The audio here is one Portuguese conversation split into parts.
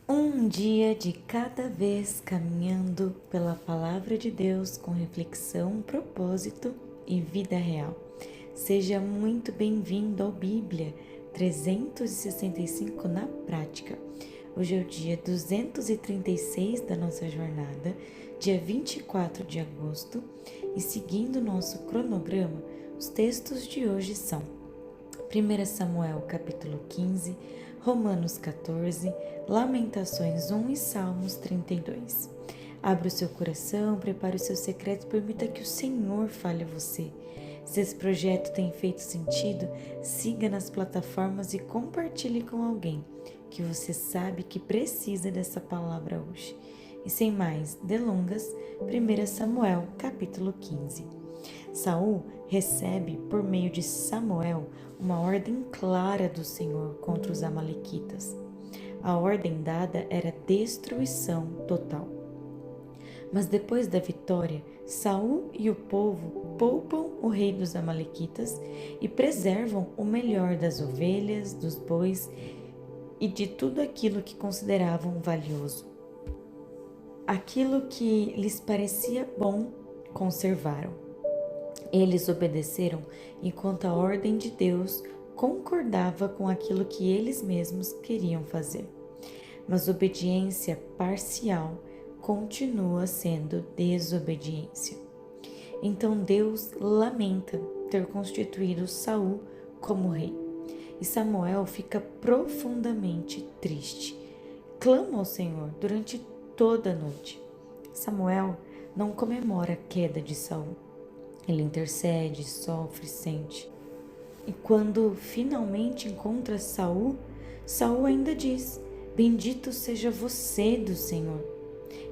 Um dia de cada vez caminhando pela palavra de Deus com reflexão, propósito e vida real. Seja muito bem-vindo ao Bíblia 365 na prática. Hoje é o dia 236 da nossa jornada, dia 24 de agosto, e seguindo nosso cronograma, os textos de hoje são 1 Samuel capítulo 15, Romanos 14, Lamentações 1 e Salmos 32. Abra o seu coração, prepare o seu secreto e permita que o Senhor fale a você. Se esse projeto tem feito sentido, siga nas plataformas e compartilhe com alguém que você sabe que precisa dessa palavra hoje. E sem mais delongas, 1 Samuel capítulo 15. Saul recebe, por meio de Samuel, uma ordem clara do Senhor contra os amalequitas. A ordem dada era destruição total. Mas depois da vitória, Saul e o povo poupam o rei dos amalequitas e preservam o melhor das ovelhas, dos bois e de tudo aquilo que consideravam valioso. Aquilo que lhes parecia bom, conservaram. Eles obedeceram enquanto a ordem de Deus concordava com aquilo que eles mesmos queriam fazer. Mas obediência parcial continua sendo desobediência. Então Deus lamenta ter constituído Saul como rei. E Samuel fica profundamente triste. Clama ao Senhor durante toda a noite. Samuel não comemora a queda de Saul. Ele intercede, sofre, sente. E quando finalmente encontra Saul, Saul ainda diz: Bendito seja você do Senhor.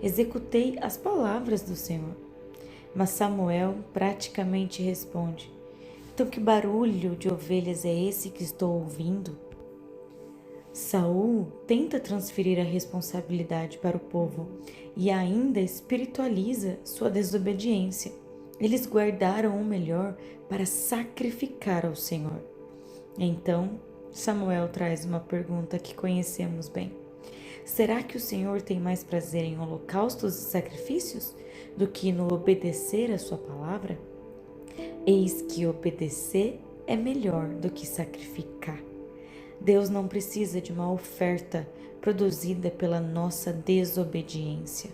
Executei as palavras do Senhor. Mas Samuel praticamente responde: Então que barulho de ovelhas é esse que estou ouvindo? Saul tenta transferir a responsabilidade para o povo e ainda espiritualiza sua desobediência. Eles guardaram o melhor para sacrificar ao Senhor. Então, Samuel traz uma pergunta que conhecemos bem. Será que o Senhor tem mais prazer em holocaustos e sacrifícios do que no obedecer a sua palavra? Eis que obedecer é melhor do que sacrificar. Deus não precisa de uma oferta produzida pela nossa desobediência.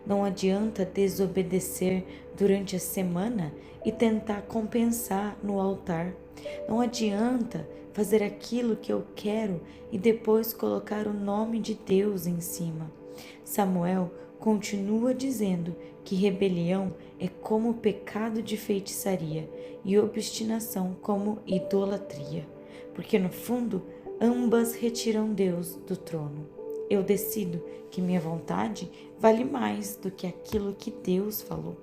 Não adianta desobedecer durante a semana e tentar compensar no altar. Não adianta fazer aquilo que eu quero e depois colocar o nome de Deus em cima. Samuel continua dizendo que rebelião é como pecado de feitiçaria e obstinação como idolatria, porque no fundo ambas retiram Deus do trono. Eu decido que minha vontade vale mais do que aquilo que Deus falou.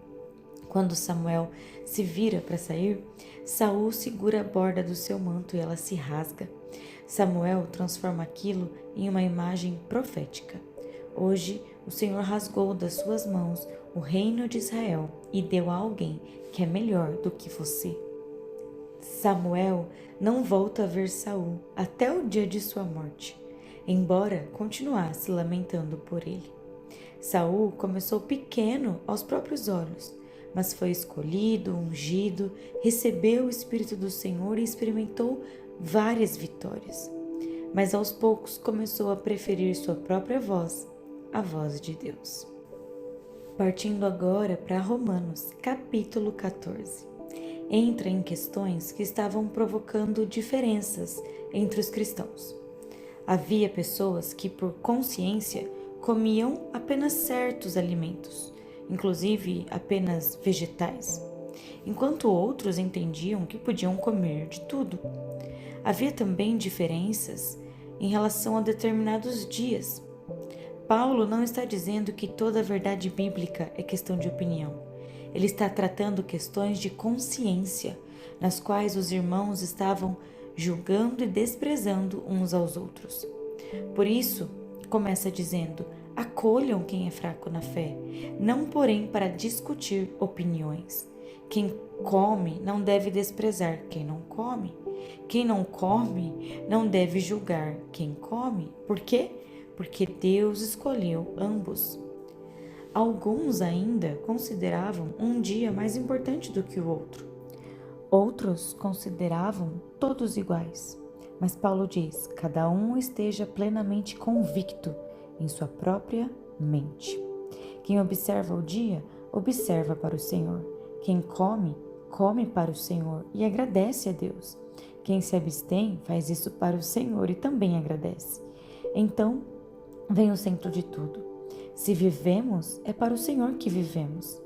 Quando Samuel se vira para sair, Saul segura a borda do seu manto e ela se rasga. Samuel transforma aquilo em uma imagem profética. Hoje, o Senhor rasgou das suas mãos o reino de Israel e deu a alguém que é melhor do que você. Samuel não volta a ver Saul até o dia de sua morte, embora continuasse lamentando por ele. Saul começou pequeno aos próprios olhos, mas foi escolhido, ungido, recebeu o Espírito do Senhor e experimentou várias vitórias. Mas aos poucos começou a preferir sua própria voz, a voz de Deus. Partindo agora para Romanos, capítulo 14. Entra em questões que estavam provocando diferenças entre os cristãos. Havia pessoas que, por consciência, comiam apenas certos alimentos, inclusive apenas vegetais, enquanto outros entendiam que podiam comer de tudo. Havia também diferenças em relação a determinados dias. Paulo não está dizendo que toda a verdade bíblica é questão de opinião. Ele está tratando questões de consciência, nas quais os irmãos estavam julgando e desprezando uns aos outros. Por isso, começa dizendo: acolham quem é fraco na fé, não porém para discutir opiniões. Quem come não deve desprezar quem não come. Quem não come não deve julgar quem come. Por quê? porque Deus escolheu ambos. Alguns ainda consideravam um dia mais importante do que o outro. Outros consideravam todos iguais. Mas Paulo diz: cada um esteja plenamente convicto em sua própria mente. Quem observa o dia, observa para o Senhor. Quem come, come para o Senhor e agradece a Deus. Quem se abstém, faz isso para o Senhor e também agradece. Então, vem o centro de tudo. Se vivemos, é para o Senhor que vivemos.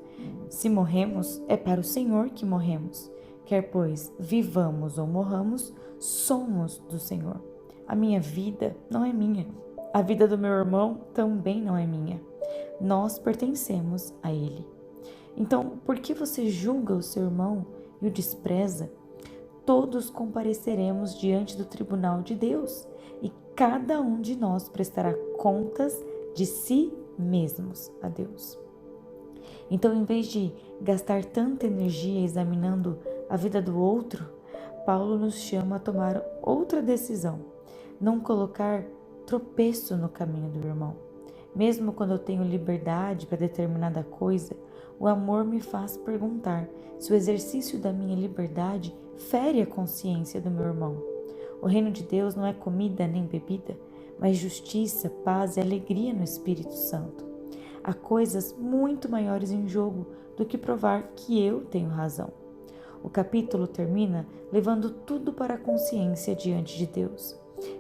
Se morremos, é para o Senhor que morremos. Quer pois vivamos ou morramos, somos do Senhor. A minha vida não é minha. A vida do meu irmão também não é minha. Nós pertencemos a Ele. Então, por que você julga o seu irmão e o despreza? Todos compareceremos diante do tribunal de Deus e cada um de nós prestará contas de si mesmos a Deus. Então, em vez de gastar tanta energia examinando a vida do outro, Paulo nos chama a tomar outra decisão: não colocar tropeço no caminho do irmão. Mesmo quando eu tenho liberdade para determinada coisa, o amor me faz perguntar se o exercício da minha liberdade fere a consciência do meu irmão. O reino de Deus não é comida nem bebida, mas justiça, paz e alegria no Espírito Santo. Há coisas muito maiores em jogo do que provar que eu tenho razão. O capítulo termina levando tudo para a consciência diante de Deus.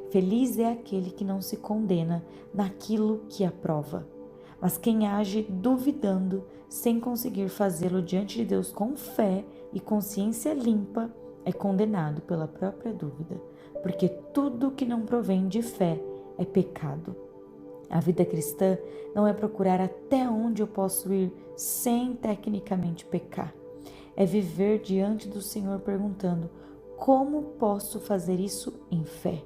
Feliz é aquele que não se condena naquilo que aprova, mas quem age duvidando, sem conseguir fazê-lo diante de Deus com fé e consciência limpa, é condenado pela própria dúvida, porque tudo que não provém de fé é pecado. A vida cristã não é procurar até onde eu posso ir sem tecnicamente pecar. É viver diante do Senhor perguntando: como posso fazer isso em fé?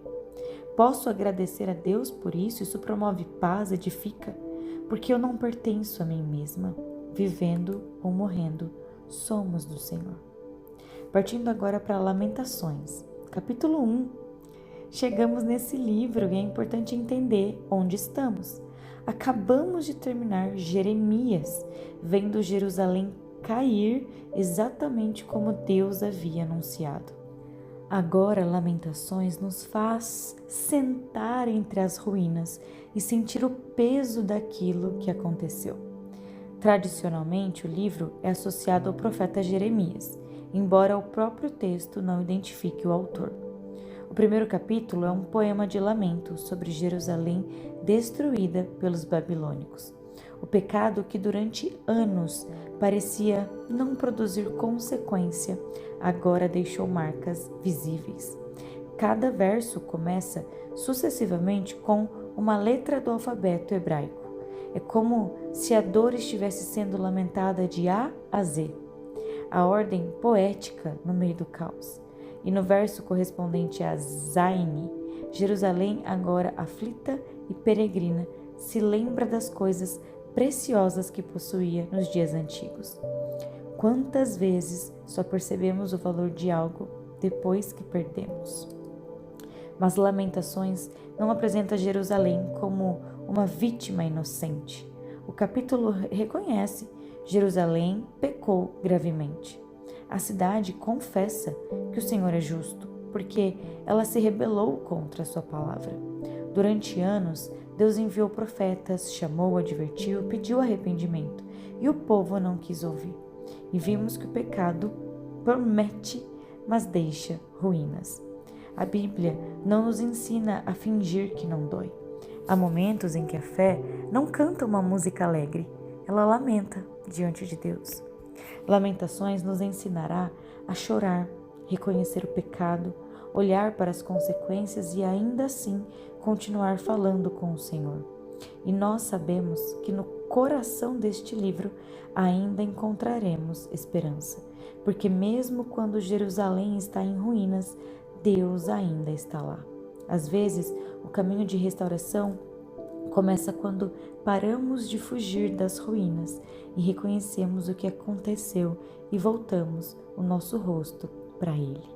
Posso agradecer a Deus por isso? Isso promove paz, edifica? Porque eu não pertenço a mim mesma. Vivendo ou morrendo, somos do Senhor. Partindo agora para Lamentações, capítulo 1. Chegamos nesse livro e é importante entender onde estamos. Acabamos de terminar Jeremias, vendo Jerusalém cair exatamente como Deus havia anunciado. Agora, Lamentações nos faz sentar entre as ruínas e sentir o peso daquilo que aconteceu. Tradicionalmente, o livro é associado ao profeta Jeremias, embora o próprio texto não identifique o autor. O primeiro capítulo é um poema de lamento sobre Jerusalém destruída pelos babilônicos. O pecado que durante anos parecia não produzir consequência, agora deixou marcas visíveis. Cada verso começa sucessivamente com uma letra do alfabeto hebraico. É como se a dor estivesse sendo lamentada de A a Z. A ordem poética no meio do caos. E no verso correspondente a Zaine, Jerusalém, agora aflita e peregrina, se lembra das coisas preciosas que possuía nos dias antigos. Quantas vezes só percebemos o valor de algo depois que perdemos? Mas Lamentações não apresenta Jerusalém como uma vítima inocente. O capítulo reconhece: Jerusalém pecou gravemente. A cidade confessa que o Senhor é justo, porque ela se rebelou contra a sua palavra. Durante anos, Deus enviou profetas, chamou, advertiu, pediu arrependimento, e o povo não quis ouvir. E vimos que o pecado promete, mas deixa ruínas. A Bíblia não nos ensina a fingir que não dói. Há momentos em que a fé não canta uma música alegre, ela lamenta diante de Deus. Lamentações nos ensinará a chorar, reconhecer o pecado, olhar para as consequências e ainda assim continuar falando com o Senhor. E nós sabemos que no coração deste livro ainda encontraremos esperança, porque mesmo quando Jerusalém está em ruínas, Deus ainda está lá. Às vezes, o caminho de restauração começa quando paramos de fugir das ruínas e reconhecemos o que aconteceu e voltamos o nosso rosto para Ele.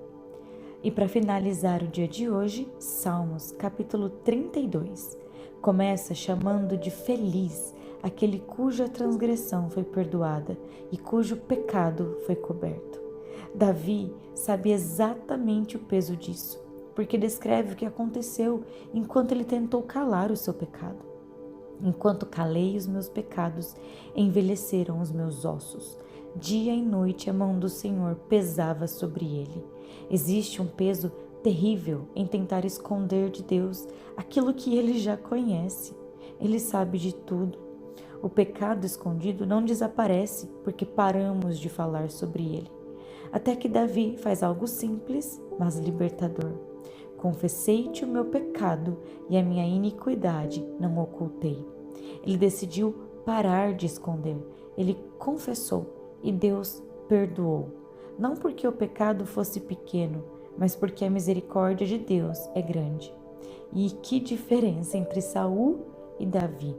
E para finalizar o dia de hoje, Salmos capítulo 32. Começa chamando de feliz aquele cuja transgressão foi perdoada e cujo pecado foi coberto. Davi sabe exatamente o peso disso, porque descreve o que aconteceu enquanto ele tentou calar o seu pecado. Enquanto calei os meus pecados, envelheceram os meus ossos. Dia e noite a mão do Senhor pesava sobre ele. Existe um peso terrível em tentar esconder de Deus aquilo que ele já conhece. Ele sabe de tudo. O pecado escondido não desaparece porque paramos de falar sobre ele. Até que Davi faz algo simples, mas libertador. Confessei-te o meu pecado e a minha iniquidade não ocultei. Ele decidiu parar de esconder. Ele confessou e Deus perdoou. Não porque o pecado fosse pequeno, mas porque a misericórdia de Deus é grande. E que diferença entre Saul e Davi.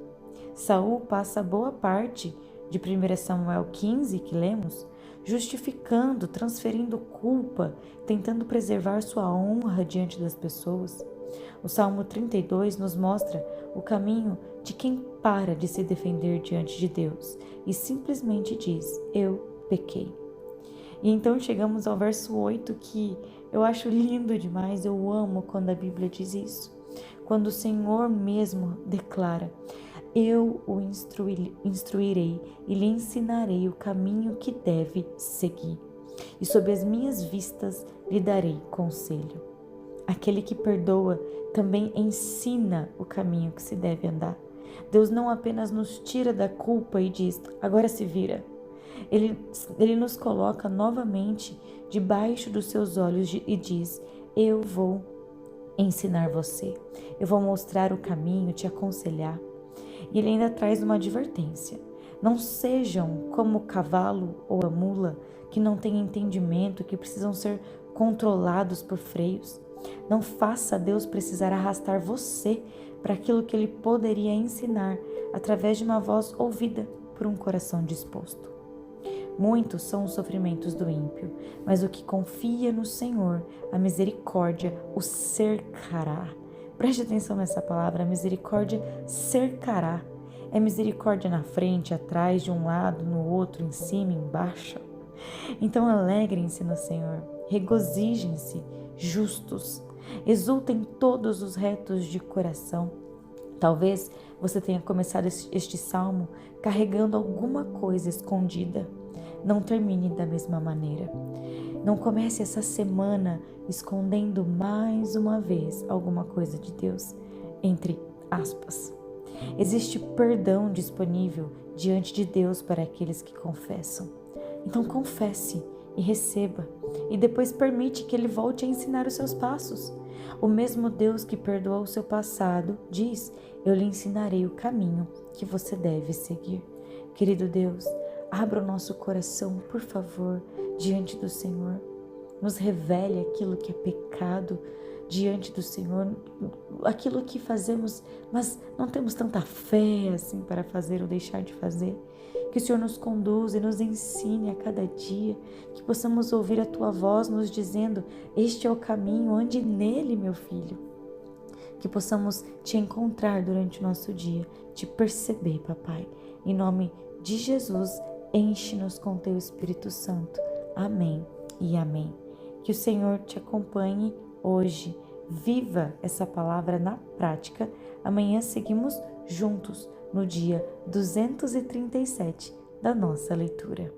Saul passa boa parte de 1 Samuel 15, que lemos, justificando, transferindo culpa, tentando preservar sua honra diante das pessoas. O Salmo 32 nos mostra o caminho de quem para de se defender diante de Deus e simplesmente diz: eu pequei. E então chegamos ao verso 8, que eu acho lindo demais, eu amo quando a Bíblia diz isso. Quando o Senhor mesmo declara: eu o instruirei e lhe ensinarei o caminho que deve seguir, e sob as minhas vistas lhe darei conselho. Aquele que perdoa também ensina o caminho que se deve andar. Deus não apenas nos tira da culpa e diz: agora se vira. Ele nos coloca novamente debaixo dos seus olhos e diz: eu vou ensinar você, eu vou mostrar o caminho, te aconselhar. E ele ainda traz uma advertência: não sejam como o cavalo ou a mula que não têm entendimento, que precisam ser controlados por freios. Não faça Deus precisar arrastar você para aquilo que ele poderia ensinar através de uma voz ouvida por um coração disposto. Muitos são os sofrimentos do ímpio, mas o que confia no Senhor, a misericórdia o cercará. Preste atenção nessa palavra: a misericórdia cercará. É misericórdia na frente, atrás, de um lado, no outro, em cima, embaixo. Então alegrem-se no Senhor, regozijem-se, justos, exultem todos os retos de coração. Talvez você tenha começado este salmo carregando alguma coisa escondida. Não termine da mesma maneira. Não comece essa semana escondendo mais uma vez alguma coisa de Deus, entre aspas. Existe perdão disponível diante de Deus para aqueles que confessam. Então confesse e receba, e depois permite que Ele volte a ensinar os seus passos. O mesmo Deus que perdoou o seu passado diz: eu lhe ensinarei o caminho que você deve seguir. Querido Deus, abra o nosso coração, por favor, diante do Senhor. Nos revele aquilo que é pecado diante do Senhor, aquilo que fazemos, mas não temos tanta fé assim para fazer ou deixar de fazer. Que o Senhor nos conduza e nos ensine a cada dia, que possamos ouvir a Tua voz nos dizendo: este é o caminho, ande nele, meu filho. Que possamos Te encontrar durante o nosso dia, Te perceber, Papai. Em nome de Jesus, enche-nos com Teu Espírito Santo. Amém e amém. Que o Senhor te acompanhe hoje. Viva essa palavra na prática. Amanhã seguimos juntos no dia 237 da nossa leitura.